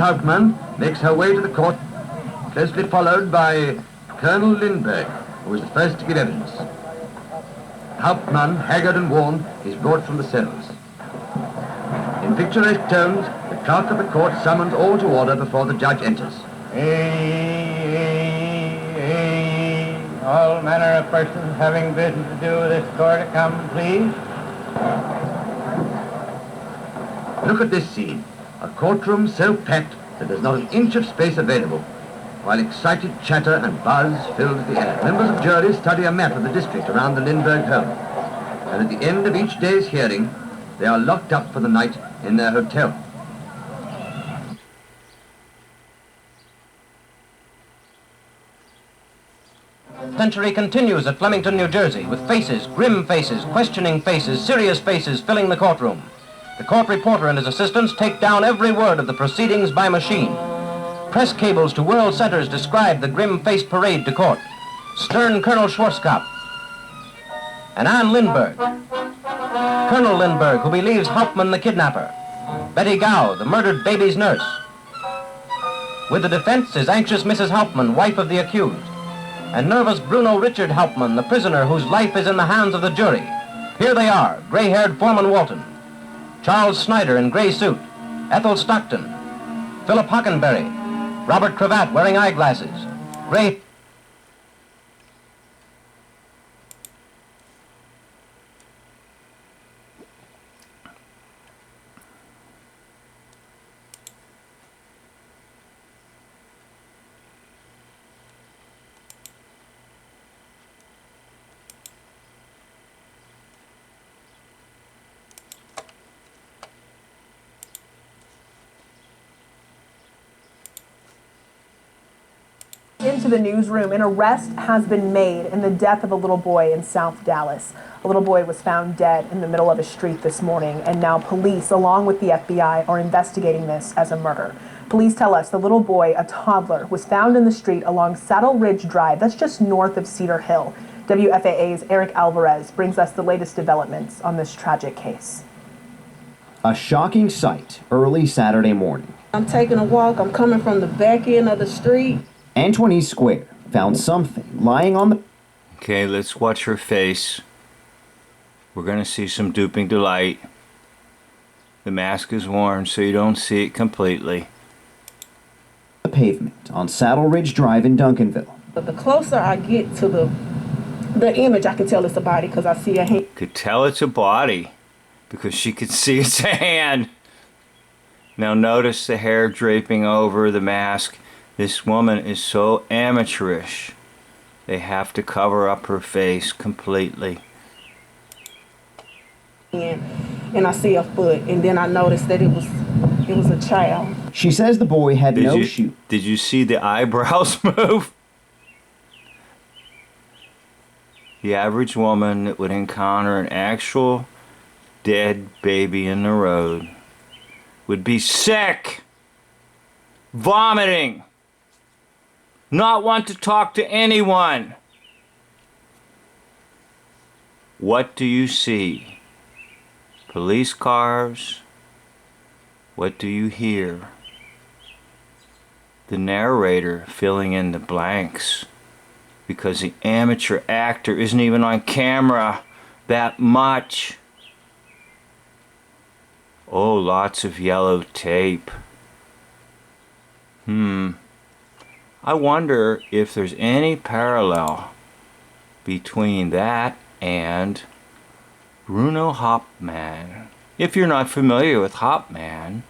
Hauptmann makes her way to the court, closely followed by Colonel Lindbergh, who is the first to give evidence. Hauptmann, haggard and worn, is brought from the cells. In picturesque tones, the clerk of the court summons all to order before the judge enters. All manner of persons having business to do with this court to come, please. Look at this scene. A courtroom so packed that there's not an inch of space available, while excited chatter and buzz fills the air. Members of juries study a map of the district around the Lindbergh home, and at the end of each day's hearing, they are locked up for the night in their hotel. Century continues at Flemington, New Jersey, with faces, grim faces, questioning faces, serious faces filling the courtroom. The court reporter and his assistants take down every word of the proceedings by machine. Press cables to world centers describe the grim-faced parade to court. Stern Colonel Schwarzkopf and Anne Lindbergh. Colonel Lindbergh, who believes Hauptmann the kidnapper. Betty Gow, the murdered baby's nurse. With the defense is anxious Mrs. Hauptmann, wife of the accused, and nervous Bruno Richard Hauptmann, the prisoner whose life is in the hands of the jury. Here they are, gray-haired Foreman Walton, Charles Snyder in gray suit, Ethel Stockton, Philip Hockenberry, Robert Cravat wearing eyeglasses, gray... Into the newsroom, an arrest has been made in the death of a little boy in South Dallas. A little boy was found dead in the middle of a street this morning, and now police, along with the FBI, are investigating this as a murder. Police tell us the little boy, a toddler, was found in the street along Saddle Ridge Drive, that's just north of Cedar Hill. WFAA's Eric Alvarez brings us the latest developments on this tragic case. A shocking sight early Saturday morning. I'm taking a walk. I'm coming from the back end of the street. Antoinese Square found something lying on the... Okay, let's watch her face. We're going to see some duping delight. The mask is worn so you don't see it completely. The pavement on Saddle Ridge Drive in Duncanville. But the closer I get to the image, I can tell it's a body because I see a hand. Could tell it's a body because she could see it's a hand. Now notice the hair draping over the mask. This woman is so amateurish. They have to cover up her face completely. And I see a foot, and then I noticed that it was a child. She says the boy had no shoe. Did you see the eyebrows move? The average woman that would encounter an actual dead baby in the road would be sick, vomiting, not want to talk to anyone. What do you see? Police cars. What do you hear? The narrator filling in the blanks because the amateur actor isn't even on camera that much. Oh, lots of yellow tape. I wonder if there's any parallel between that and Bruno Hauptmann. If you're not familiar with Hauptmann,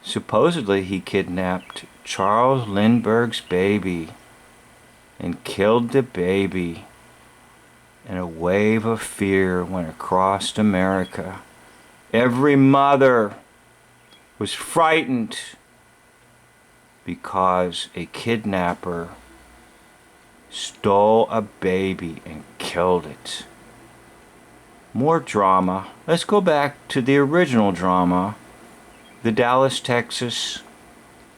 supposedly he kidnapped Charles Lindbergh's baby and killed the baby, and a wave of fear went across America. Every mother was frightened because a kidnapper stole a baby and killed it. More drama. Let's go back to the original drama. The Dallas, Texas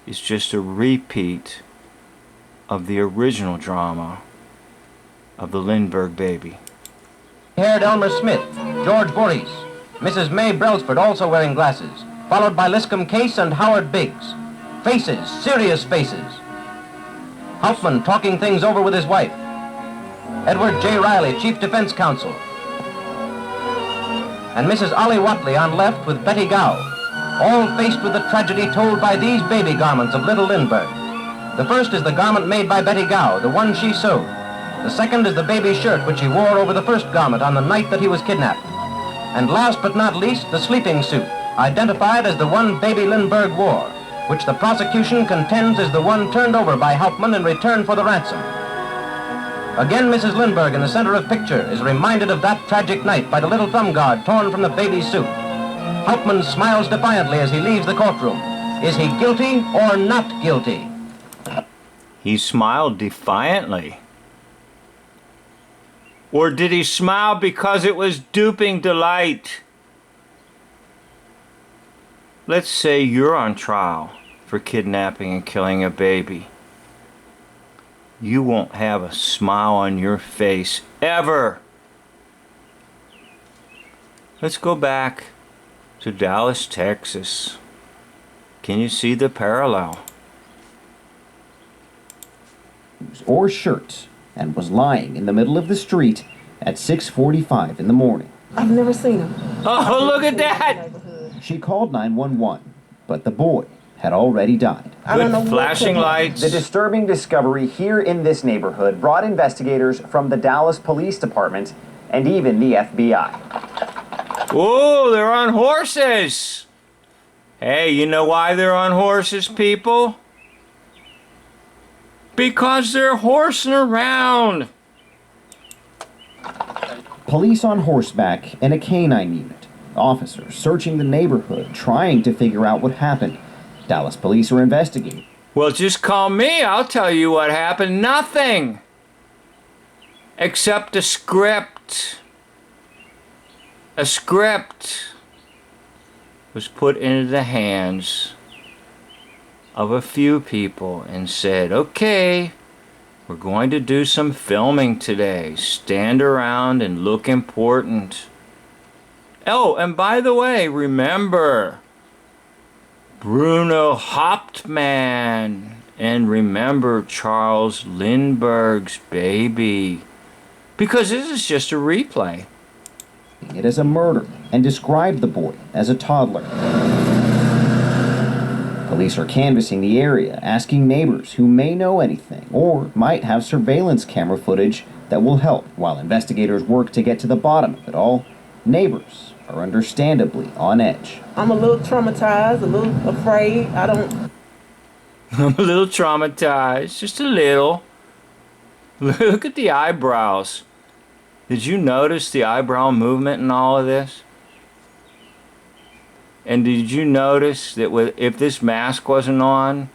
is just a repeat of the original drama of the Lindbergh baby. Haired Elmer Smith, George Voorhees, Mrs. May Brailsford also wearing glasses, followed by Liscombe Case and Howard Biggs. Faces, serious faces. Hauptmann talking things over with his wife. Edward J. Riley, Chief Defense Counsel. And Mrs. Ollie Watley on left with Betty Gow, all faced with the tragedy told by these baby garments of little Lindbergh. The first is the garment made by Betty Gow, the one she sewed. The second is the baby shirt which he wore over the first garment on the night that he was kidnapped. And last but not least, the sleeping suit, identified as the one baby Lindbergh wore, which the prosecution contends is the one turned over by Hauptmann in return for the ransom. Again, Mrs. Lindbergh in the center of picture is reminded of that tragic night by the little thumb guard torn from the baby's suit. Hauptmann smiles defiantly as he leaves the courtroom. Is he guilty or not guilty? He smiled defiantly. Or did he smile because it was duping delight? Let's say you're on trial for kidnapping and killing a baby. You won't have a smile on your face ever. Let's go back to Dallas, Texas. Can you see the parallel? Or shirt, and was lying in the middle of the street at 6:45 in the morning. I've never seen him. Oh, look at that! She called 911, but the boy had already died. I don't know With what flashing could- lights. The disturbing discovery here in this neighborhood brought investigators from the Dallas Police Department and even the FBI. Oh, they're on horses. Hey, you know why they're on horses, people? Because they're horsing around. Police on horseback and a canine unit. Officers searching the neighborhood, trying to figure out what happened. Dallas police are investigating. Well, just call me. I'll tell you what happened. Nothing. Except a script. A script was put into the hands of a few people and said, okay, we're going to do some filming today. Stand around and look important. Oh, and by the way, remember Bruno Hauptmann, and remember Charles Lindbergh's baby, because this is just a replay. It as a murder and described the boy as a toddler. Police are canvassing the area, asking neighbors who may know anything or might have surveillance camera footage that will help while investigators work to get to the bottom of it all. Neighbors are understandably on edge. I'm a little traumatized, a little afraid. I'm a little traumatized, just a little. Look at the eyebrows. Did you notice the eyebrow movement in all of this? And did you notice that if this mask wasn't on,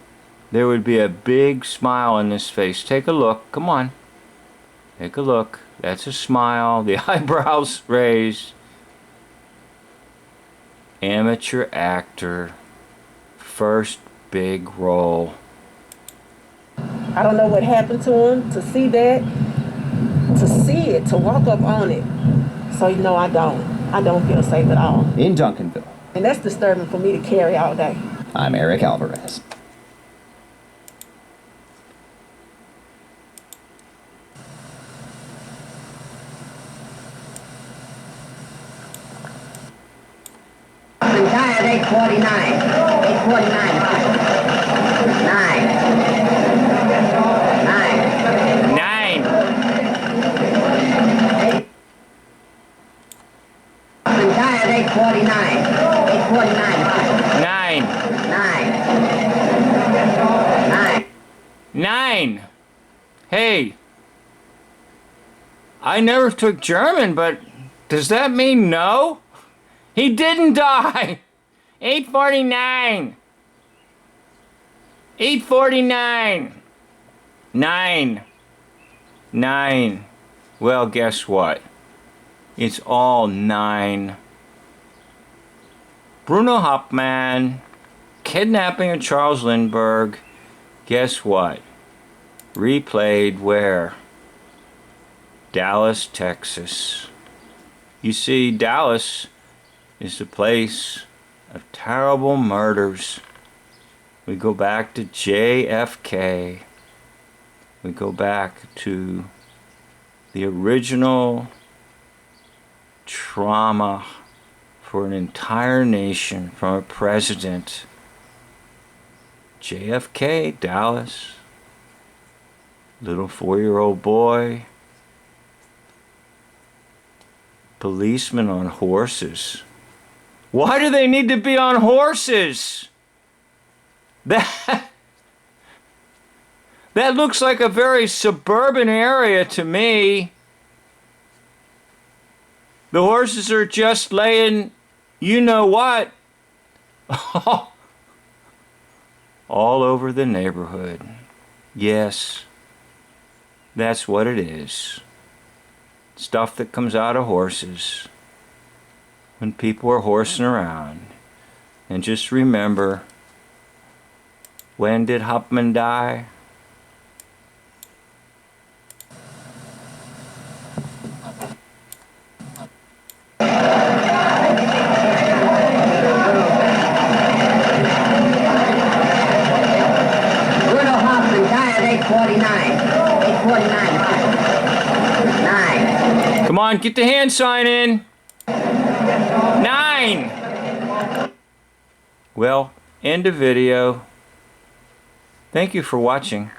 there would be a big smile on this face? Take a look. Come on. Take a look. That's a smile. The eyebrows raised. Amateur actor. First big role. I don't know what happened to him. To see that, to see it, to walk up on it. So, you know, I don't feel safe at all. In Duncanville, And that's disturbing for me to carry all day. I'm Eric Alvarez. Entire 849. 849. 9. 9. Entire 849. 849. 9. 9. 9. Hey. I never took German, but does that mean no? He didn't die. 849. 849. 9. 9. Well, guess what? It's all 9. Bruno Hauptmann, kidnapping of Charles Lindbergh. Guess what? Replayed where? Dallas, Texas. You see, Dallas is the place of terrible murders. We go back to JFK. We go back to the original trauma for an entire nation from a president. JFK, Dallas. Little 4-year-old boy. Policemen on horses. Why do they need to be on horses? That looks like a very suburban area to me. The horses are just laying, you know what, all over the neighborhood. Yes, that's what it is. Stuff that comes out of horses when people are horsing around. And just remember, when did Huffman die? Bruno Hoffman died at 8:49. 8:49. 9. Come on, get the hand sign in. 9. Well, end of video. Thank you for watching.